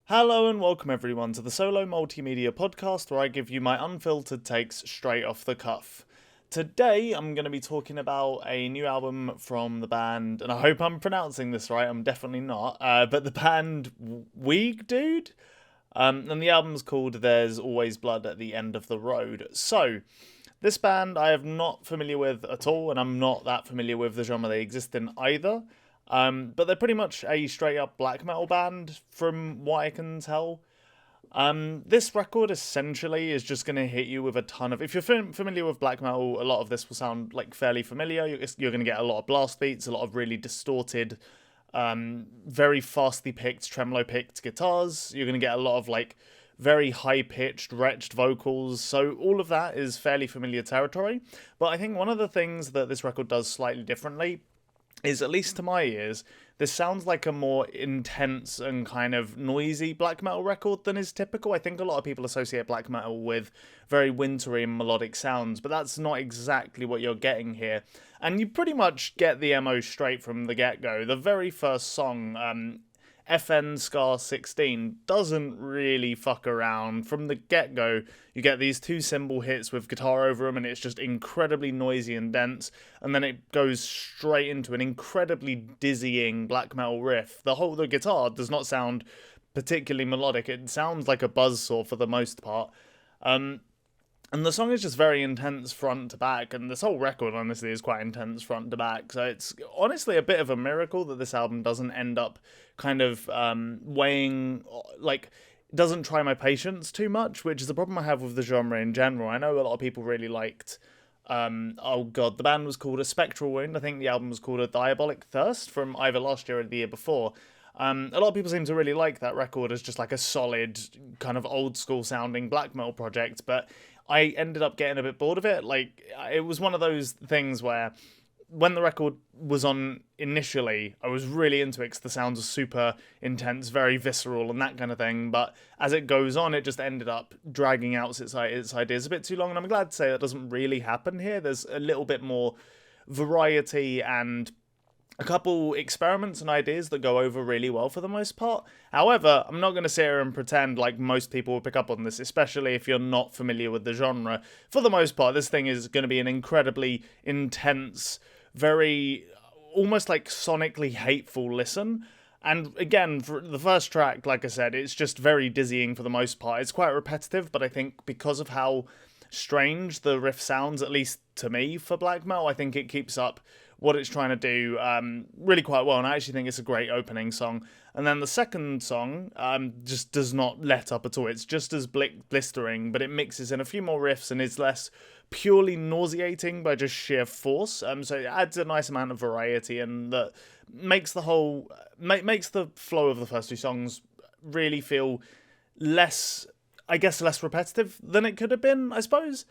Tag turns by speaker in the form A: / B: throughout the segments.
A: Hello and welcome everyone to the Solo Multimedia Podcast where I give you my unfiltered takes straight off the cuff. Today I'm going to be talking about a new album from the band, and I hope I'm pronouncing this right, I'm definitely not, but the band Wiegedood, and the album's called There's Always Blood at the End of the Road. So, this band I am not familiar with at all, and I'm not that familiar with the genre they exist in either. But they're pretty much a straight up black metal band from what I can tell. This record essentially is just going to hit you with a ton of. If you're familiar with black metal, a lot of this will sound like fairly familiar. You're going to get a lot of blast beats, a lot of really distorted, very fastly picked, tremolo picked guitars. You're going to get a lot of like very high pitched, retched vocals. So all of that is fairly familiar territory. But I think one of the things that this record does slightly differently is, at least to my ears, this sounds like a more intense and kind of noisy black metal record than is typical. I think a lot of people associate black metal with very wintry and melodic sounds, but that's not exactly what you're getting here. And you pretty much get the MO straight from the get-go. The very first song, FN Scar 16, doesn't really fuck around. From the get-go, you get these two cymbal hits with guitar over them, and it's just incredibly noisy and dense, and then it goes straight into an incredibly dizzying black metal riff. The guitar does not sound particularly melodic. It sounds like a buzzsaw for the most part. And the song is just very intense front to back, and this whole record, honestly, is quite intense front to back. So it's honestly a bit of a miracle that this album doesn't end up kind of weighing, like, doesn't try my patience too much, which is a problem I have with the genre in general. I know a lot of people really liked, the band was called A Spectral Wound. I think the album was called A Diabolic Thirst from either last year or the year before. A lot of people seem to really like that record as just like a solid, kind of old school sounding black metal project, but I ended up getting a bit bored of it. Like, it was one of those things where when the record was on initially, I was really into it because the sounds are super intense, very visceral and that kind of thing. But as it goes on, it just ended up dragging out its ideas a bit too long. And I'm glad to say that doesn't really happen here. There's a little bit more variety and a couple experiments and ideas that go over really well for the most part. However, I'm not going to sit here and pretend like most people will pick up on this, especially if you're not familiar with the genre. For the most part, this thing is going to be an incredibly intense, very almost like sonically hateful listen. And again, for the first track, like I said, it's just very dizzying for the most part. It's quite repetitive, but I think because of how strange the riff sounds, at least to me, for black metal, I think it keeps up what it's trying to do really quite well, and I actually think it's a great opening song. And then the second song just does not let up at all. It's just as blistering, but it mixes in a few more riffs and is less purely nauseating by just sheer force. So it adds a nice amount of variety, and that makes the whole makes the flow of the first two songs really feel less repetitive than it could have been, I suppose.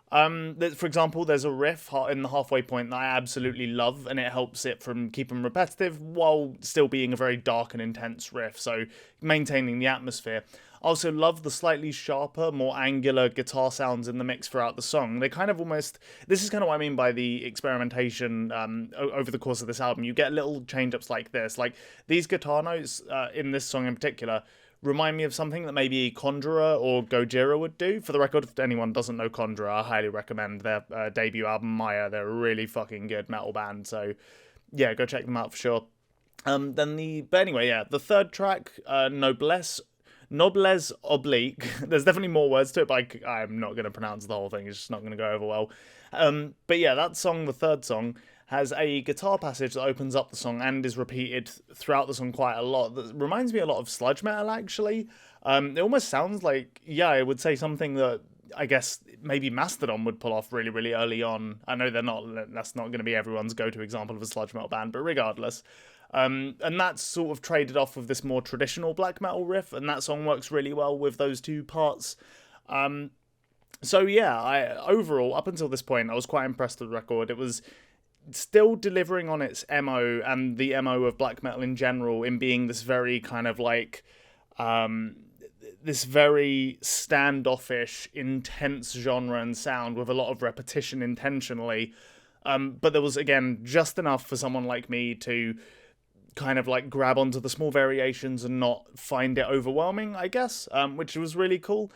A: For example, there's a riff in the halfway point that I absolutely love, and it helps it from keeping repetitive while still being a very dark and intense riff, so maintaining the atmosphere. I also love the slightly sharper, more angular guitar sounds in the mix throughout the song. They kind of almost... This is kind of what I mean by the experimentation over the course of this album. You get little change-ups like this. Like, these guitar notes in this song in particular remind me of something that maybe Conjurer or Gojira would do. For the record, if anyone doesn't know Conjurer, I highly recommend their debut album, Maya. They're a really fucking good metal band, so yeah, go check them out for sure. The third track, Noblesse Oblique. There's definitely more words to it, but I'm not going to pronounce the whole thing. It's just not going to go over well. But yeah, that song, the third song, has a guitar passage that opens up the song and is repeated throughout the song quite a lot. That reminds me a lot of sludge metal, actually. It almost sounds like, yeah, I would say something that I guess maybe Mastodon would pull off really, really early on. I know that's not going to be everyone's go-to example of a sludge metal band, but regardless. And that's sort of traded off with this more traditional black metal riff, and that song works really well with those two parts. So yeah, overall, up until this point, I was quite impressed with the record. It was still delivering on its MO and the MO of black metal in general, in being this very kind of like this very standoffish, intense genre and sound with a lot of repetition intentionally. But there was, again, just enough for someone like me to kind of like grab onto the small variations and not find it overwhelming, I guess, which was really cool.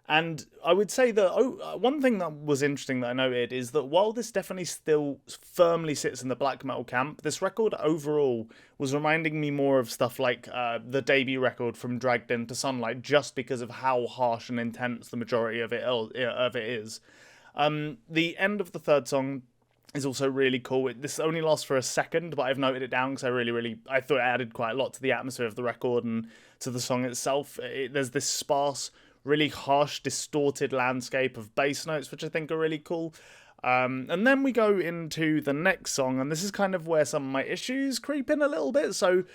A: And I would say that one thing that was interesting that I noted is that while this definitely still firmly sits in the black metal camp, this record overall was reminding me more of stuff like the debut record from Dragged Into Sunlight, just because of how harsh and intense the majority of it is. The end of the third song is also really cool. This only lasts for a second, but I've noted it down because I thought it added quite a lot to the atmosphere of the record and to the song itself. There's this sparse, really harsh, distorted landscape of bass notes, which I think are really cool. And then we go into the next song, and this is kind of where some of my issues creep in a little bit. So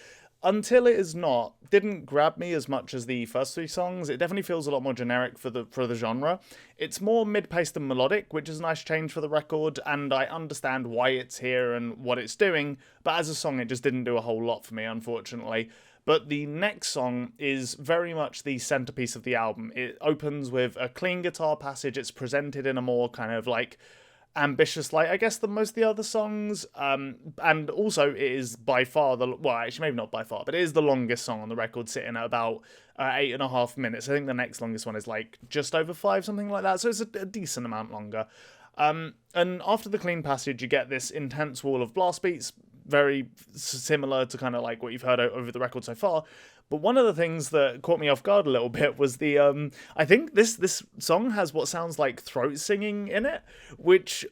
A: Until It Is Not didn't grab me as much as the first three songs. It definitely feels a lot more generic for the genre. It's more mid-paced and melodic, which is a nice change for the record, and I understand why it's here and what it's doing, but as a song it just didn't do a whole lot for me, unfortunately. But the next song is very much the centerpiece of the album. It opens with a clean guitar passage. It's presented in a more kind of like ambitious light, I guess, than most of the other songs. And also it is by far actually maybe not by far, but it is the longest song on the record, sitting at about 8.5 minutes. I think the next longest one is like just over 5, something like that. So it's a decent amount longer. And after the clean passage, you get this intense wall of blast beats, very similar to kind of like what you've heard over the record so far. But one of the things that caught me off guard a little bit was the I think this song has what sounds like throat singing in it, which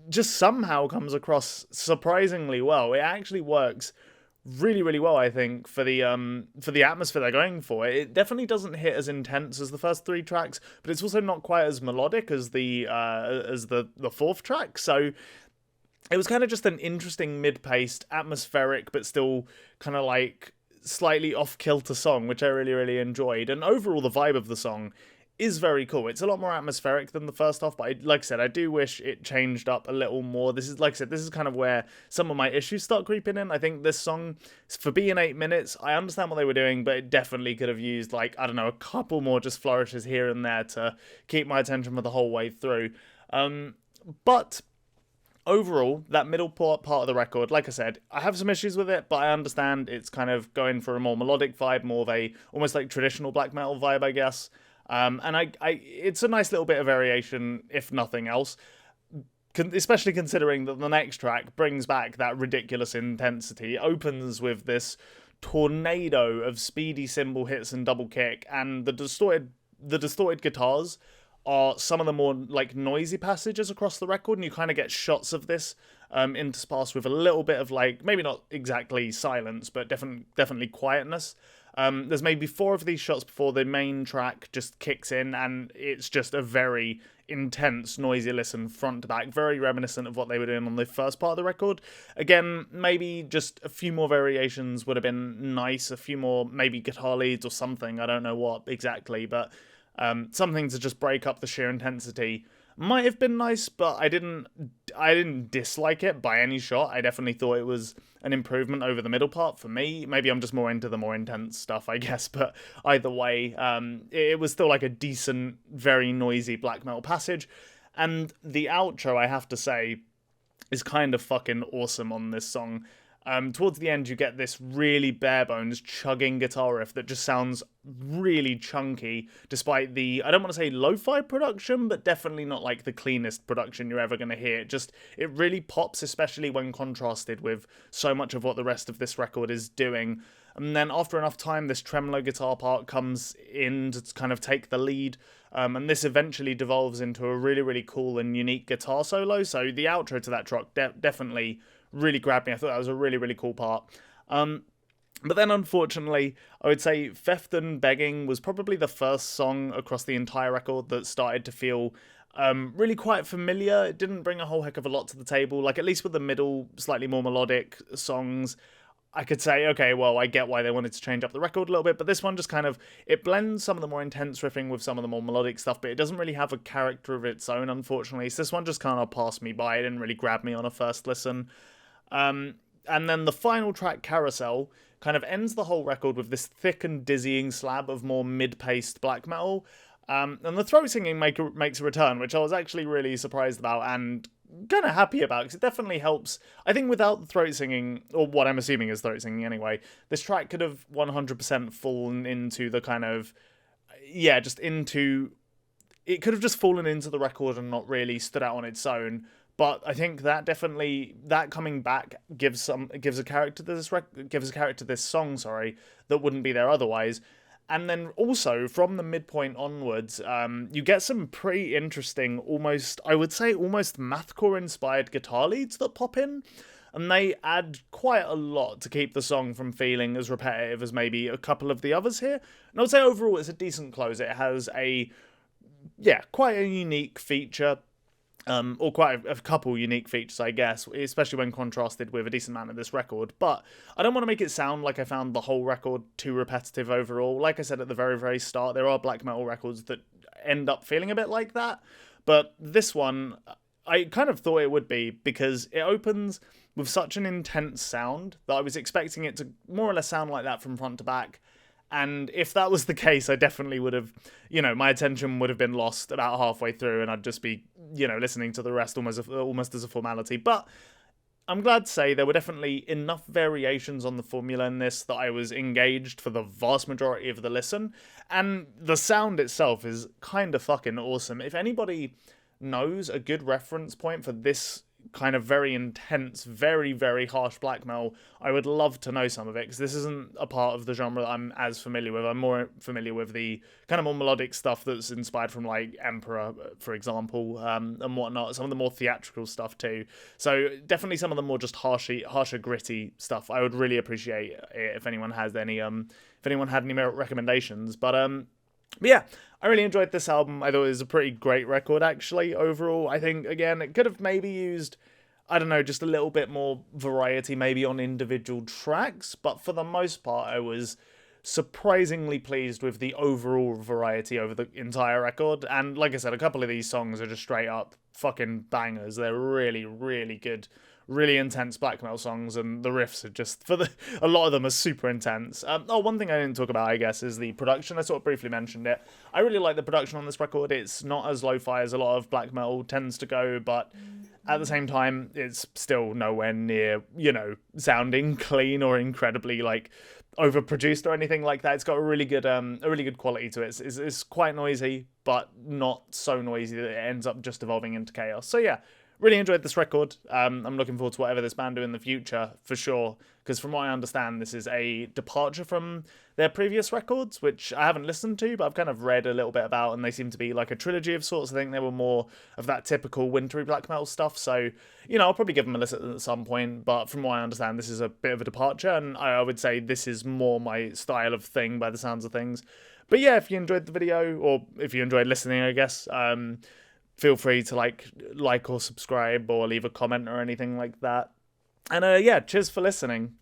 A: just somehow comes across surprisingly well. It actually works really, really well, I think, for the atmosphere they're going for. It definitely doesn't hit as intense as the first 3 tracks, but it's also not quite as melodic as the fourth track. So it was kind of just an interesting mid-paced, atmospheric, but still kind of like slightly off-kilter song, which I really, really enjoyed. And overall, the vibe of the song is very cool. It's a lot more atmospheric than the first half, but like I said, I do wish it changed up a little more. This is, like I said, this is kind of where some of my issues start creeping in. I think this song, for being 8 minutes, I understand what they were doing, but it definitely could have used, like, I don't know, a couple more just flourishes here and there to keep my attention for the whole way through. But overall, that middle part of the record, like I said, I have some issues with it, but I understand it's kind of going for a more melodic vibe, more of a almost like traditional black metal vibe, I guess. And it's a nice little bit of variation, if nothing else, especially considering that the next track brings back that ridiculous intensity. It opens with this tornado of speedy cymbal hits and double kick, and the distorted guitars are some of the more like noisy passages across the record, and you kind of get shots of this interspersed with a little bit of like, maybe not exactly silence, but definitely quietness. There's maybe 4 of these shots before the main track just kicks in, and it's just a very intense, noisy listen front to back, very reminiscent of what they were doing on the first part of the record. Again, maybe just a few more variations would have been nice, a few more maybe guitar leads or something, I don't know what exactly, but something to just break up the sheer intensity might have been nice, but I didn't dislike it by any shot. I definitely thought it was an improvement over the middle part for me. Maybe I'm just more into the more intense stuff, I guess, but either way, it was still like a decent, very noisy black metal passage. And the outro, I have to say, is kind of fucking awesome on this song. Towards the end, you get this really bare bones chugging guitar riff that just sounds really chunky, despite the, I don't want to say lo-fi production, but definitely not like the cleanest production you're ever going to hear. It really pops, especially when contrasted with so much of what the rest of this record is doing. And then after enough time, this tremolo guitar part comes in to kind of take the lead. And this eventually devolves into a really, really cool and unique guitar solo. So the outro to that track definitely really grabbed me. I thought that was a really, really cool part. But then, unfortunately, I would say Theft and Begging was probably the first song across the entire record that started to feel really quite familiar. It didn't bring a whole heck of a lot to the table. Like, at least with the middle, slightly more melodic songs, I could say, okay, well, I get why they wanted to change up the record a little bit, but this one just kind of, it blends some of the more intense riffing with some of the more melodic stuff, but it doesn't really have a character of its own, unfortunately. So this one just kind of passed me by. It didn't really grab me on a first listen. And then the final track, Carousel, kind of ends the whole record with this thick and dizzying slab of more mid-paced black metal. And the throat singing makes a return, which I was actually really surprised about and kind of happy about, because it definitely helps. I think without the throat singing, or what I'm assuming is throat singing anyway, this track could have 100% fallen into the kind of, yeah, just into, it could have just fallen into the record and not really stood out on its own. But I think that definitely, that coming back gives a character to this song, sorry, that wouldn't be there otherwise. And then also from the midpoint onwards, you get some pretty interesting, almost, I would say, almost mathcore inspired guitar leads that pop in. And they add quite a lot to keep the song from feeling as repetitive as maybe a couple of the others here. And I would say overall it's a decent close. It has quite a unique feature. Or quite a couple unique features, I guess, especially when contrasted with a decent amount of this record. But I don't want to make it sound like I found the whole record too repetitive overall. Like I said at the very, very start, there are black metal records that end up feeling a bit like that. But this one, I kind of thought it would be, because it opens with such an intense sound that I was expecting it to more or less sound like that from front to back. And if that was the case, I definitely would have, my attention would have been lost about halfway through, and I'd just be, listening to the rest almost as a formality. But I'm glad to say there were definitely enough variations on the formula in this that I was engaged for the vast majority of the listen. And the sound itself is kind of fucking awesome. If anybody knows a good reference point for this kind of very intense, very, very harsh black metal, I would love to know some of it, because this isn't a part of the genre that I'm as familiar with. I'm more familiar with the kind of more melodic stuff that's inspired from like Emperor, for example, and whatnot, some of the more theatrical stuff too. So definitely some of the more just harsher, gritty stuff. I would really appreciate it if anyone has any recommendations. But yeah, I really enjoyed this album. I thought it was a pretty great record, actually, overall. I think, again, it could have maybe used, I don't know, just a little bit more variety maybe on individual tracks. But for the most part, I was surprisingly pleased with the overall variety over the entire record. And like I said, a couple of these songs are just straight up fucking bangers. They're really, really good, really intense black metal songs, and the riffs are just, a lot of them are super intense. One thing I didn't talk about, I guess, is the production. I sort of briefly mentioned it. I really like the production on this record. It's not as lo-fi as a lot of black metal tends to go, but at the same time, it's still nowhere near, sounding clean or incredibly, like, overproduced or anything like that. It's got a really good quality to it. It's quite noisy, but not so noisy that it ends up just evolving into chaos. So yeah, really enjoyed this record. I'm looking forward to whatever this band do in the future, for sure, because from what I understand, this is a departure from their previous records, which I haven't listened to, but I've kind of read a little bit about, and they seem to be like a trilogy of sorts. I think they were more of that typical wintry black metal stuff, so, I'll probably give them a listen at some point, but from what I understand, this is a bit of a departure, and I would say this is more my style of thing by the sounds of things. But yeah, if you enjoyed the video, or if you enjoyed listening, I guess, feel free to like or subscribe or leave a comment or anything like that. And yeah, cheers for listening.